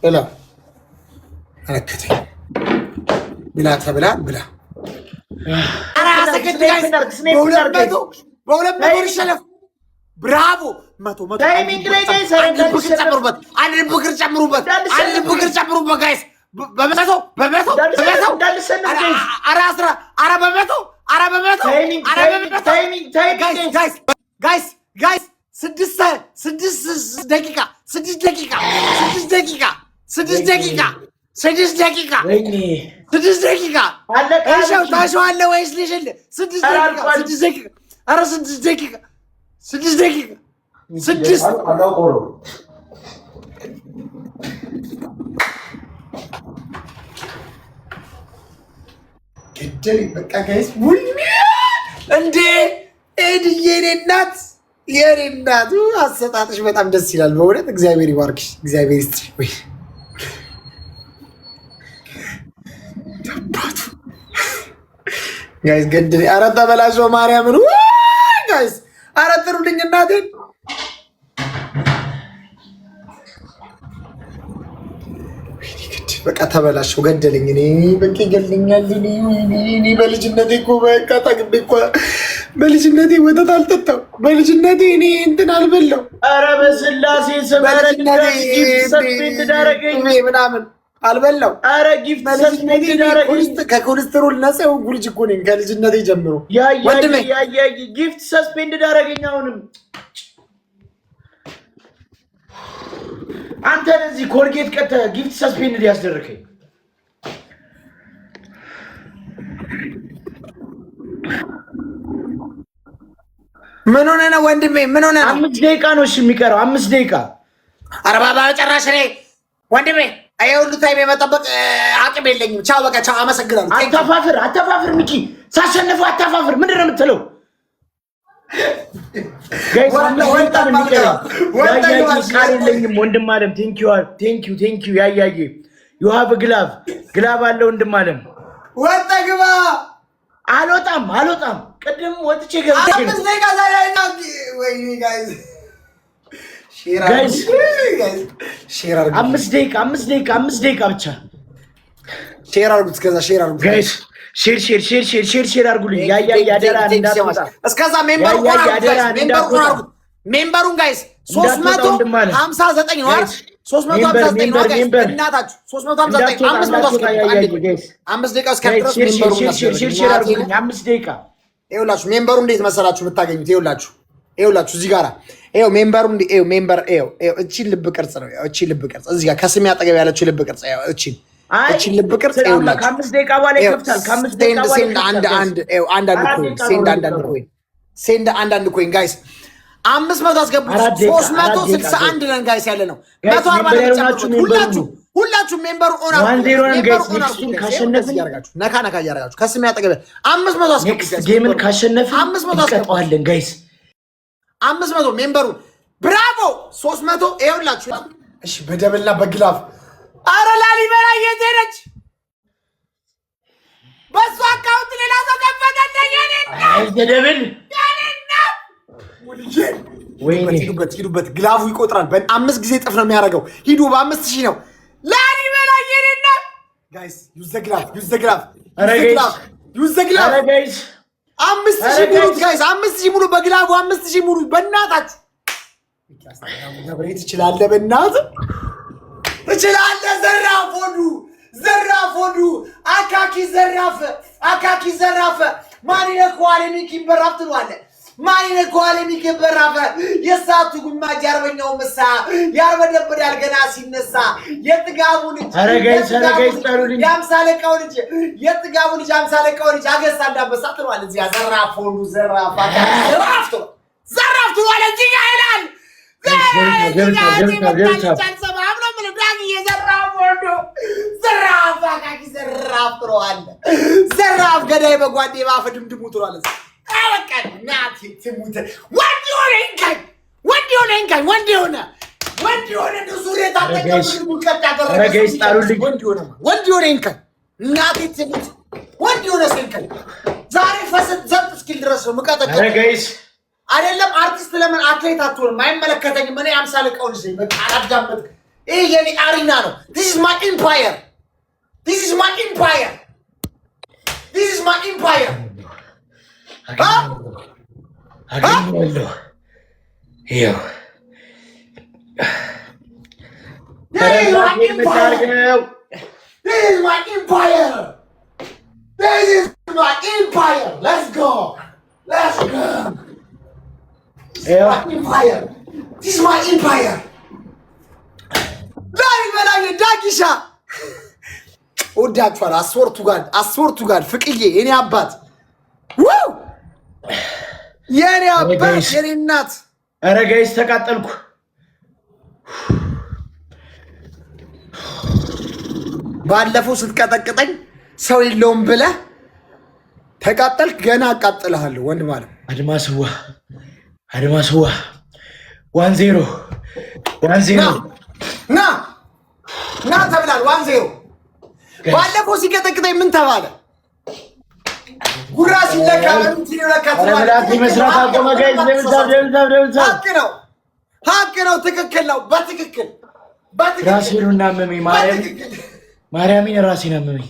እላ አረከተ ብላ ተብላ ብላ በሁለት መቶ ይሸነፍ። ብራቮ መቶ አንድ ብክር ጨምሩበት ጋይስ በመቶ ጋይስ 6 ደቂቃ ታሸዋለህ ወይስ ልሽል? 6 ደቂቃ ገደል በቃ ጋይስ እንዴ ኤድዬ የኔ እናት አሰጣጥሽ በጣም ደስ ይላል በእውነት እግዚአብሔር ይባርክሽ እግዚአብሔር ይስጥሽ ወይ ተባቱ ጋይስ ገደል ኧረ ተበላሽው ማርያምን ጋይስ ኧረ ጥሩልኝ እናቴን በቃ ተበላሽው ገደለኝ እኔ በቃ ይገልኛል እኔ በልጅነቴ እኮ በቃ ታግቤ እኮ በልጅነቴ ወተት አልጠጣው በልጅነቴ እኔ እንትን አልበላው ኧረ በስላሴ ሰበረኝነት ጊፍት ሰስፔንድ ዳረገኝ ምናምን አልበላው ኧረ ጊፍት ሰስፔንድ ዳረገኝ ከኮሌስትሮል ነፃ የሆንኩ ልጅ እኮ ነኝ ከልጅነቴ ጀምሮ ያ ጊፍት ሰስፔንድ ዳረገኝ አሁንም አንተ ለዚህ ኮልጌት ቀተ ጊፍት ሰስፔንድ ያስደረከኝ ምን ሆነ ነው ወንድሜ ምን ሆነ ነው 5 ደቂቃ ነው እሺ የሚቀረው 5 ደቂቃ ኧረ ባባ ጨራሽ ነኝ ወንድሜ አይሁሉ ታይም የመጠበቅ አቅም የለኝም ቻው በቃ ቻው አመሰግናለሁ አታፋፍር ሚኪ ሳሸነፈው አታፋፍር ምንድን ነው የምትለው ጋይስ ወንድም አለም ቴንኪዩ ያያዬ ዩ ሃቭ ግላቭ አለው ወንድም አለም ወጣ ግባ አልወጣም ቅድም ወጥቼ ገብቼ ጋይስ 5 ደቂቃ ብቻ ሼር አድርጉት ከዛ ሼር አድርጉት ጋይስ ሼር አድርጉልኝ ያደራ እንዳትወጣ እስከዛ ሜምበሩን ጋይስ 359 ነው አይደል 359 ነው ጋይስ እናታችሁ 359 5 ደቂቃ እስከድረስ ሜምበሩን ሼር አድርጉልኝ 5 ደቂቃ ይኸውላችሁ ሜምበሩ እንዴት መሰላችሁ የምታገኙት ይኸውላችሁ እዚህ ጋር ይኸው ሜምበሩ ሜምበር እቺ ልብ ቅርጽ ነው እቺ ልብ ቅርጽ እዚህ ጋር ከስሜ አጠገብ ያለችው ልብ ቅርጽ እቺ ልብ ቅርጽ ይኸውላችሁ ከ5 ደቂቃ በኋላ ይከፍታል ከ5 ደቂቃ በኋላ ሴንድ አንድ ኮይን ጋይስ 500 አስገቡ 361 ነን ጋይስ ያለ ነው 140 ሁላችሁ ሜምበሩ ኦን ነካ እያደረጋችሁ ከስሜ አጠገብ 500 አስገቡ ጌምን ካሸነፍን 500 አስገባለን ጋይስ 500 ሜምበሩ ብራቮ 300 ይኸውላችሁ እሺ በደብልና በግላፍ አረ ላሊበላ እየሄደች በሱ አካውንት ሌላ ሰው ከፈተልኝ ደብል ሂዱበት ግላፉ ይቆጥራል በ5 ጊዜ ጥፍ ነው የሚያደርገው ሂዱ በ5000 ነው ላሊበላ እየሄደና ጋይስ ዩዝ ዘ ግላፍ አረ ጋይስ 5000 ሙሉት ጋይስ 5000 ሙሉ በግላፉ 5000 ሙሉ በእናታችሁ ትችላለህ በእናትህ ትችላለህ ዘራፎዱ አካኪ ዘራፈ ማን ይነኳል የሚኪበራፍ ትሏለህ ማን ይነኳል የሚኪበራፍ የሳቱ ጉማጅ ያርበኛው ምሳ ያርበደብዳል ገና ሲነሳ የጥጋቡ ልጅ አረጋይስ ታሩልኝ ያምሳለቀው ልጅ የጥጋቡ ልጅ ያምሳለቀው ልጅ አገሳ እንዳበሳ ትሏለህ እዚያ ዘራፎዱ ዘራፍ ትሏለህ እዚህ ጋር ይላል ዘራፍ ገዳይ በጓዴ ባፈ ድምድሙ ትሏለህ አወቀን ናቲ ትሙት ወንድ ሆነ ዙሪያ ታጠቀው ሙቀት ያደረገ ወንድ ሆነ እንከን ናቲ ትሙት ወንድ ሆነ ሰንከን ዛሬ ፈሰት ዘጥ እስኪል ድረስ ነው ሙቀት አይደለም አርቲስት ለምን አትሌት አትሆንም? አይመለከተኝም። እኔ አምሳል ቀውን እዚህ በቃ አላዳመጥክ። ይሄ የኔ አሪና ነው። this is my empire this is my empire this is my empire አገኘዋለሁ ይኸው this is my empire this is my empire this is my empire let's go let's go this is my empire this is my empire ላይ በላይ ዳጊሻ ወዳችኋል። አስወርቱ ጋር ፍቅዬ የኔ አባት ዋው የኔ አባት የኔ እናት። ኧረ ጋይስ ተቃጠልኩ። ባለፈው ስትቀጠቅጠኝ ሰው የለውም ብለህ ተቃጠልክ። ገና አቃጥልሃለሁ ወንድ ማለት አድማስዋ 1-0 ና ተብላል። 1-0 ባለፈው ሲቀጠቅጠኝ ምን ተባለ? ጉራ ሲለካ ሀቅ ነው። ትክክል ነው። በትክክል ራሴን እናመመኝ። ማርያምን ራሴን አመመኝ።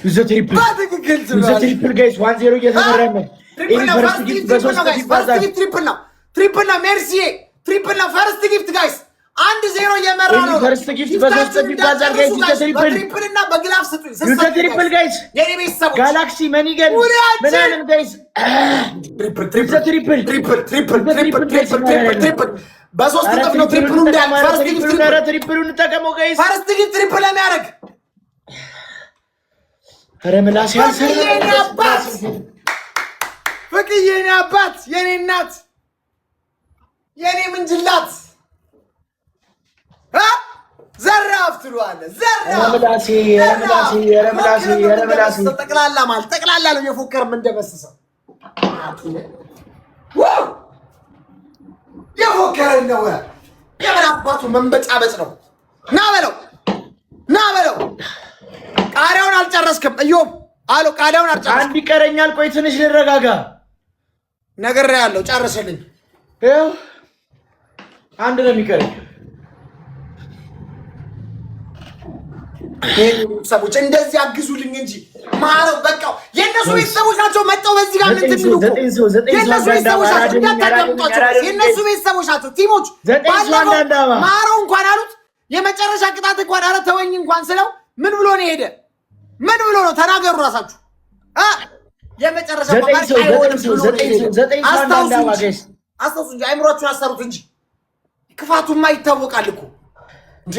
ዩዘ ትሪፕል ጋይስ 1-0 እየተመራ ነው። ትሪፕል ነው። ሜርሲዬ ትሪፕል ነው። ፈርስት ጊፍት ጋይስ 1-0 እየመራ ነው። ፈርስት ጊፍት በሶስት ይባዛል ጋይስ። ትሪፕል እና በግላፍ ስጡኝ። ትሪፕል ጋይስ የኔ ቤተሰቦች ጋላክሲ መኒገን ምናምን ጋይስ ትሪፕል በሶስት እጥፍ ነው ትሪፕሉ እንዳል ትሪፕሉን እንጠቀመው ጋይስ። ፈርስት ጊፍት ትሪፕል የሚያደርግ ኧረ ምላስ ያልሰራ የኔ አባት ፍቅዬ የኔ አባት የኔ እናት የኔ ምንጅላት ዘራፍ ትሏለህ። ዘራፍ ጠቅላላ ነው የፎከር የምንደመስሰው የፎከረ ነው። የምን አባቱ መንበጫበጭ ነው። ና በለው ቃሪያውን አልጨረስክም እዮብ አሎ ቃሪያውን አልጨረስክም። አንድ ይቀረኛል። ቆይ ትንሽ ልረጋጋ። ነግሬሃለሁ ጨርስልኝ። ይኸው አንድ ነው የሚቀረኝ። ቤተሰቦች እንደዚህ አግዙልኝ እንጂ ማረው በቃ የእነሱ ቤተሰቦች ናቸው። መጣው በዚህ ጋር ምን ትምሉ የእነሱ ቤተሰቦች ናቸው። እንዳታዳምጧቸው የእነሱ ቤተሰቦች ናቸው። ቲሞች ማረው እንኳን አሉት የመጨረሻ ቅጣት እንኳን ኧረ ተወኝ እንኳን ስለው ምን ብሎ ነው ሄደ? ምን ብሎ ነው? ተናገሩ ራሳችሁ። የመጨረሻ አስታውሱ እንጂ አይምሯችሁን አሰሩት እንጂ ክፋቱማ ይታወቃል እኮ እንጂ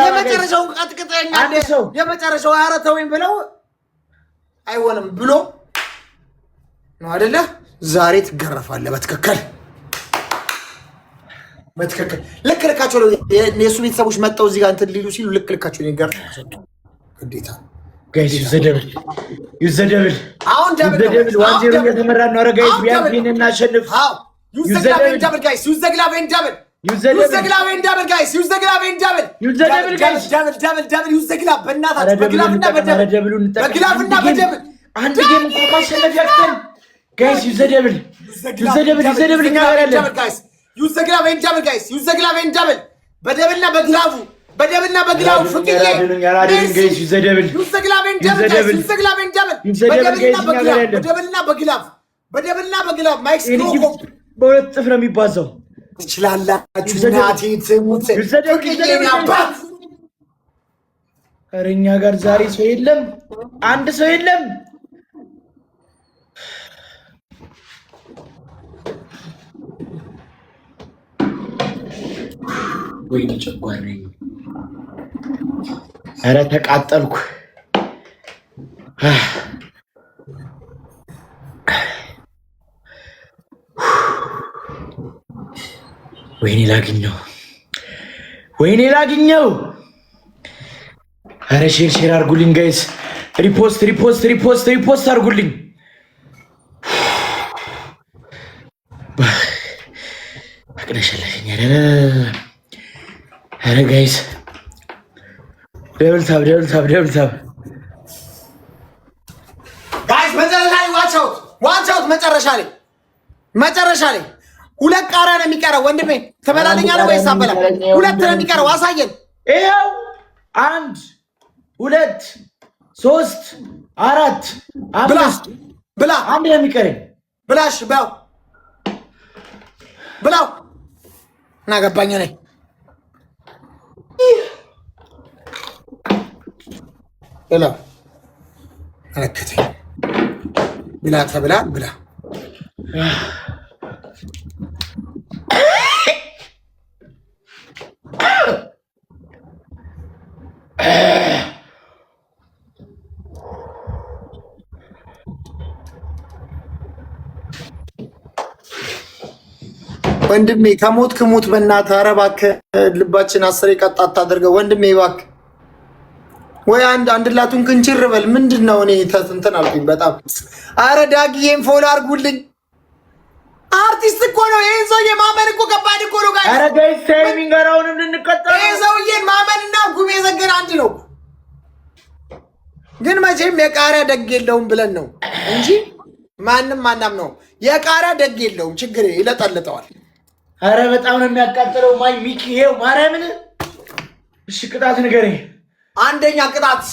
የመጨረሻውን ቀጥቅጠኛ የመጨረሻው ኧረ ተወኝ ብለው አይሆንም ብሎ ነው አይደለ? ዛሬ ትገረፋለህ። በትክክል ልክ ልካቸው የእሱ ቤተሰቦች መጣው እዚህ ጋር እንትን ሊሉ ሲሉ ልክ ልካቸው ይገር ግዴታ ጋይስ ዩዘደብል አሁን ደብል 1-0 እየተመራ ነው። ኧረ ጋይስ ቢያንስ እናሸንፍ። ዩዘግላቬን ደብል ጋይስ ዩዘግላቬን ደብል ጋይስ ዩዘግላቬን ደብል ዩዘግላቭ በእናታችሁ በግላፍና በደብል አንድ ጌም እንኳን ማሸነፍ ያክተን ጋይስ ዩዘደብል እኛ ጋር ያለ ጋይስ ዩዘግላቬን ደብል ጋይስ ዩዘግላቬን ደብል በደብልና በግላፉ ፍቅዬ ጋይስ ዩዘደብል በደብልና በግላፍ ማይክስ በሁለት እጥፍ ነው የሚባዛው። ትችላላችሁ። እናቴ ትሙት አባት። ኧረ እኛ ጋር ዛሬ ሰው የለም፣ አንድ ሰው የለም። ወይኔ ጨጓራዬ! ኧረ ተቃጠልኩ። ወይኔ ላግኘው። ኧረ ሼር አድርጉልኝ ጋይስ። ሪፖስት አድርጉልኝ። አቅለሸለሸኝ። ኧረ ጋይስ ደብል ታብ ጋይስ። መጨረሻ ላይ ዋች አውት መጨረሻ ላይ መጨረሻ ላይ ሁለት ቃሪያ ነው የሚቀረው ወንድሜ። ትበላለኛለህ ወይስ አበላ? ሁለት ነው የሚቀረው። አሳየን። ይኸው 1 2 3 4 5 ብላ። አንድ ነው የሚቀረኝ። ብላሽ ብላው እና ገባኝ ነኝ ብላ አለከተኝ ብላ ተብላ ብላ ወንድሜ ከሞት ክሙት በእናትህ። ኧረ እባክህ ልባችን አስሬ ቀጥ አታድርገው ወንድሜ እባክህ። ወይ አንድ ላቱን ክንችር በል። ምንድን ነው? እኔ እንትን አልኩኝ በጣም። ኧረ ዳግዬም ፎሎ አድርጉልኝ። አርቲስት እኮ ነው ይሄን ሰውዬ ማመን እኮ ከባድ እኮ ነው ጋር። ኧረ ጋይስ ታይሚንግ አራውን እንድንቀጠል ይሄ ሰውዬን ማመንና ጉሜ ዘገን አንድ ነው። ግን መቼም የቃሪያ ደግ የለውም ብለን ነው እንጂ ማንም አናም ነው። የቃሪያ ደግ የለውም ችግር ይለጠልጠዋል። ኧረ በጣም ነው የሚያቃጥለው። ማይ ሚኪ ይሄው ማርያምን። እሺ ቅጣት ንገረኝ። አንደኛ ቅጣት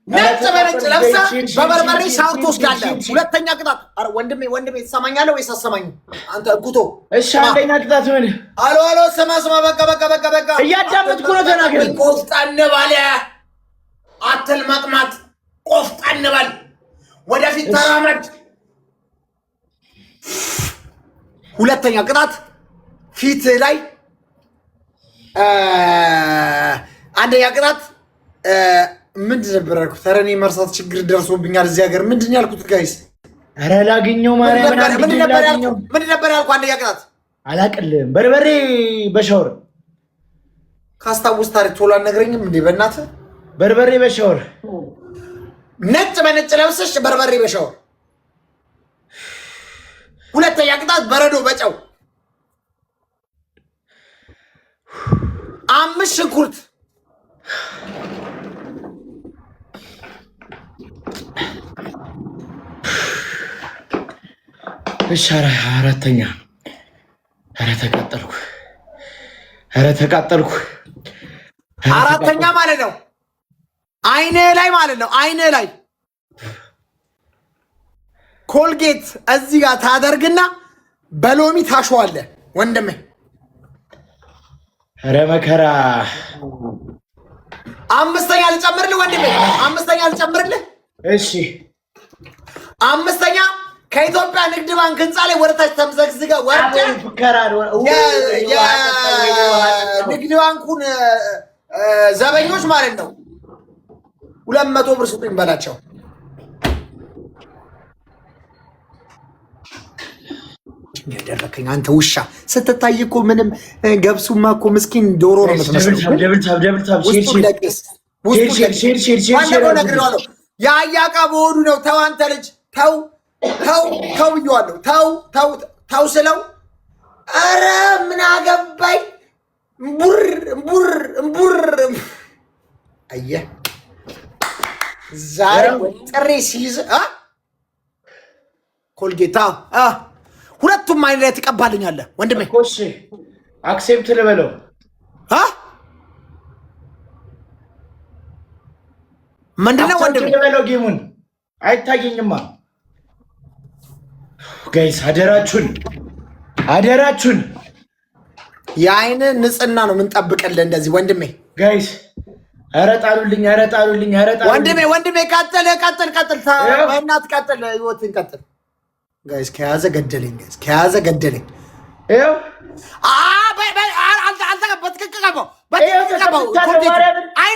ነጭ በነጭ ለብሰህ በበርበሬ ሻወር ትወስዳለህ። ሁለተኛ ቅጣት ወንድሜ ትሰማኛለህ ወይስ አትሰማኝም? አንተ እጉቶ። እሺ አንደኛ ቅጣት ምን? አሎ ስማ በቃ እያዳመጥኩ ነው። ተናገር። ቆፍጠን በል አትልመጥመጥ። ቆፍጠን በል ወደፊት ተራመድ። ሁለተኛ ቅጣት ፊት ላይ አንደኛ ቅጣት ምንድን ነበር ያልኩት? ኧረ እኔ መርሳት ችግር ደርሶብኛል እዚህ ሀገር። ምንድን ያልኩት ጋይስ? ኧረ ላግኘው ማርያምን። ምንድን ነበር ያልኩት? አንደኛ ቅጣት አላቅልህም። በርበሬ በሻወር ካስታውስ ታሪክ ቶሎ አልነግረኝም እንዴ በእናትህ። በርበሬ በሻወር ነጭ በነጭ ለብሰሽ በርበሬ በሻወር። ሁለተኛ ቅጣት በረዶ በጨው 5 ሽንኩርት እሺ። አራተኛ ተቃጠልኩ። አራተኛ ማለት ነው አይኔ ላይ ማለት ነው። አይኔ ላይ ኮልጌት እዚህ ጋር ታደርግና በሎሚ ታሸዋለህ ወንድሜ። ኧረ መከራ። አምስተኛ ልጨምርልህ ወንድሜ፣ አምስተኛ ልጨምርልህ። እሺ አምስተኛ ከኢትዮጵያ ንግድ ባንክ ህንፃ ላይ ወደታች ተምዘግዝገህ ወርደህ የንግድ ባንኩን ዘበኞች ማለት ነው 200 ብር ስጡኝ በላቸው። ያደረከኝ አንተ ውሻ ስትታይ እኮ ምንም ገብሱማ እኮ ምስኪን ዶሮ ነው የምትመስለው። የአያቃ በሆኑ ነው። ተው አንተ ልጅ ተው ብዬዋለሁ። ተው ስለው ኧረ ምን አገባኝ እምቡር አየህ ዛሬ ጥሬ ሲይዝ ኮልጌታ ሁለቱም አይነት ላይ ትቀባልኛለህ ወንድሜ። እሺ አክሴፕት ልበለው። ምንድነው ወንድሜ ልበለው? ጌሙን አይታየኝማ። ጋይስ አደራችሁን የአይን ንጽህና ነው የምንጠብቅልህ እንደዚህ ወንድሜ። ጋይስ ኧረ ጣሉልኝ ወንድሜ። ቀጥል በእናትህ ቀጥል፣ ህይወትን ቀጥል። ጋይስ ከያዘ ገደለኝ። ይኸው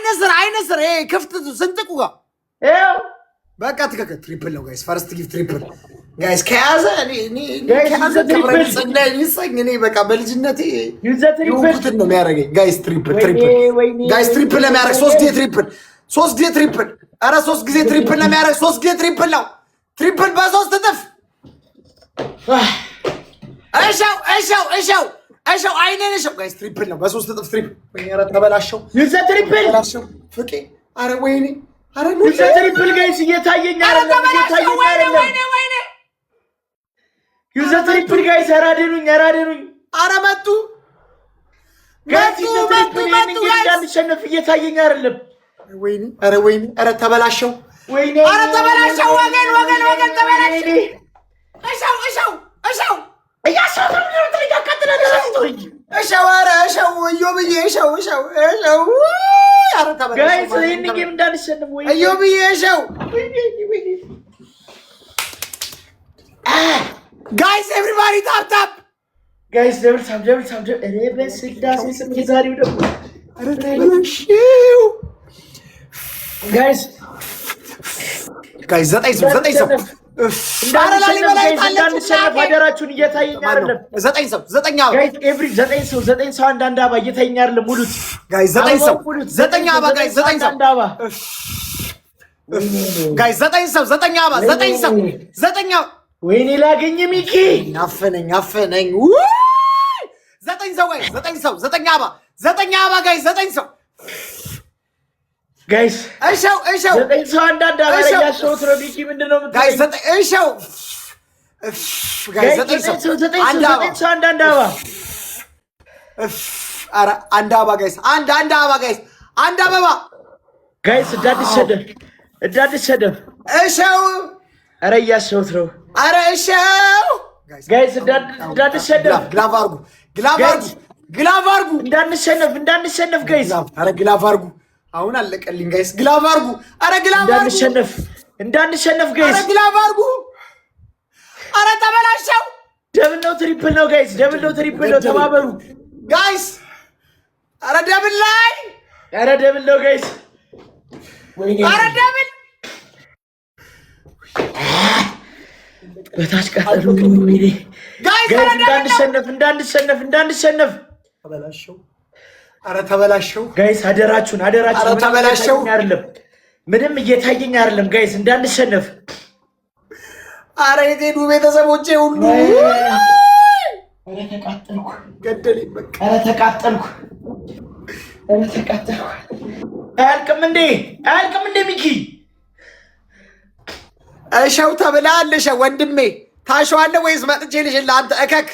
አይነ ስር ክፍት ስንጥቁ ጋር በቃ ትክክል። ትሪፕል ነው ጋይስ፣ ፈርስት ጊፍት ትሪፕል ጋይስ። ከያዘ በቃ በልጅነቴ ይውኩትን ነው የሚያደርገኝ ጋይስ። ትሪፕል ጋይስ፣ ትሪፕል ለሚያደርግ 3 ጊዜ ትሪፕል፣ 3 ጊዜ ትሪፕል። ኧረ 3 ጊዜ ትሪፕል ለሚያደርግ 3 ጊዜ ትሪፕል ነው። ትሪፕል በ3 እጥፍ። እሻው አይኔን እሻው ጋይስ። ትሪፕል ነው በ3 እጥፍ ትሪፕል። ኧረ ተበላሸው ፍቄ። ኧረ ወይኔ ትሪፕል ጋይስ እየታየኝ ዩዘ ትሪፕል ጋይስ አራደኑኝ። ኧረ መጡ እንዳንሸነፍ እየታየኝ አይደለም። ወይኔ ኧረ ተበላሸው። ወይኔ ኧረ ተበላሸው። ወገን ተበላሸ። እሻው እያሳፈሩ ነው ተይካከተለ እሻው ኧረ እሻው እዮብዬ እሻው ኧረ ተበላሸው ጋይስ ይሄን ጌም እንዳንሸነፍ ወይ እዮብዬ እሻው ጋይስ ኤቭሪባዲ ታፕ ጋይስ ደብል ታፕ እኔ በስላሴ ስም የዛሬው ደግሞ ኧረ ተበላሸው ጋይስ 9 ሰው እንዳንሸነፍ አደራችሁን። እየታየኝ አይደለም። 9 አበባ ጋይስ ኤቭሪ 9 ሰው አንዳንድ አበባ እየታየኝ አይደለም። ሙሉት ጋይስ 9 ሰው 9 አበባ ጋይስ 9 ሰው ጋይስ 9 ሰው 9 አበባ 9 ሰው 9 አበባ ወይኔ ላገኘ ሚኪ አፈነኝ 9 ሰው ጋይስ 9 ሰው 9 አበባ ጋይስ 9 ሰው ጋይስ እሻው 9 ሰው አንዳንድ አበባ ያሻውት ነው። ሚኪ ምንድነው ጋይስ እሻው ጋይስ 9 ሰው አንዳንድ አበባ ኧረ አንድ አበባ ጋይስ አንድ አበባ ጋይስ አንድ አበባ ጋይስ እንዳትሰደብ እሻው ኧረ እያሻውት ነው። ኧረ እሻው ጋይስ እንዳትሰደብ ግላቭ አድርጉ እንዳንሸነፍ ጋይስ ኧረ ግላቭ አድርጉ። አሁን አለቀልኝ ጋይስ ግላቭ አድርጉ። ኧረ ግላቭ አድርጉ እንዳንሸነፍ ጋይስ ኧረ ግላቭ አድርጉ። ኧረ ተበላሸው። ደብል ነው ትሪፕል ነው ጋይስ ተባበሩ ጋይስ። ኧረ ደብል ነው ጋይስ ኧረ ደብል በታች ቀጠሉ ጋይስ እንዳንሸነፍ ተበላሸው። ኧረ ተበላሸው ጋይስ አደራችሁን ተበላሸው። አይደለም ምንም እየታየኝ አይደለም ጋይስ እንዳንሸነፍ። ኧረ የት ሄዱ ቤተሰቦቼ ሁሉ? ኧረ ተቃጠልኩ ገደለኝ በቃ። ኧረ ተቃጠልኩ አያልቅም እንዴ ሚኪ? እሸው ተብለሃል። እሸው ወንድሜ ታሸዋለህ ወይስ መጥቼ ልሽልህ? አንተ እከክ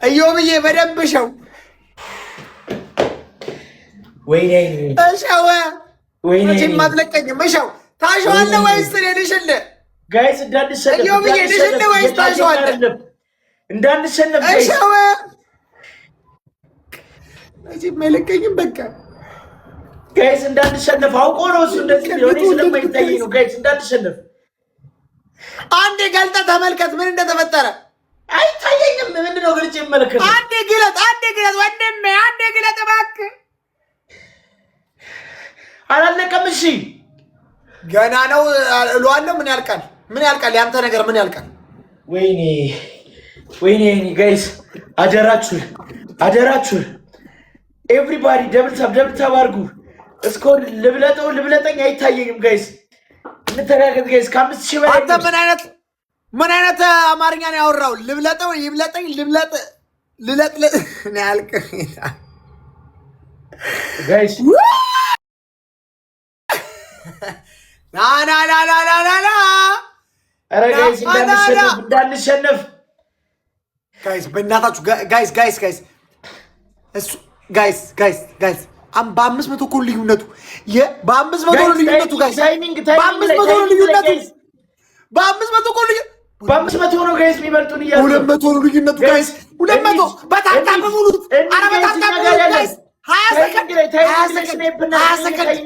እዮብዬ በደንብ እሸው እሸው መቼም አትለቀኝም። እሸው ታሸዋለህ ወይስ እኔ ልሽልህ? ጋይስ እንዳንሸነፍ እዮብዬ ልሽልህ ወይስ ታሸዋለህ? እንዳንሸነፍ እሸው መቼም አይለቀኝም በቃ ጋይስ እንዳንሸነፍ አውቆ ነው እሱ እንደዚህ ሊሆን ስለማይታይ ነው። ጋይስ እንዳንሸነፍ አንዴ ገልጠህ ተመልከት ምን እንደተፈጠረ። አይታየኝም። ምንድነው ገልጬ የምመለከተው? አንዴ ግለጥ ወንድሜ አንዴ ግለጥ እባክህ። አላለቀም። እሺ ገና ነው እለዋለሁ። ምን ያልቃል? ያንተ ነገር ምን ያልቃል? ወይኔ ጋይስ አደራችሁን ኤቭሪባዲ ደብል ታብ አድርጉ። እስኮር ልብለጠኝ አይታየኝም ጋይስ። እንተጋገዝ ጋይስ። ከ5000 በላይ አንተ ምን አይነት አማርኛ ነው ያወራው? ልብለጠው ይብለጠኝ ልብለጥ ነው ያልክ ጋይስ። ና ኧረ ጋይስ እንዳንሸነፍ ጋይስ በእናታችሁ ጋይስ እሱ ጋይስ በ500 እኮ ልዩነቱ በ500 ልዩነቱ ጋይስ በ500 ነው ጋይስ የሚበልጡን እያሉ 200 ልዩነቱ ጋይስ 200 በታታም ሙሉት። ኧረ በታታም ሙሉት ጋይስ 20 ሰከንድ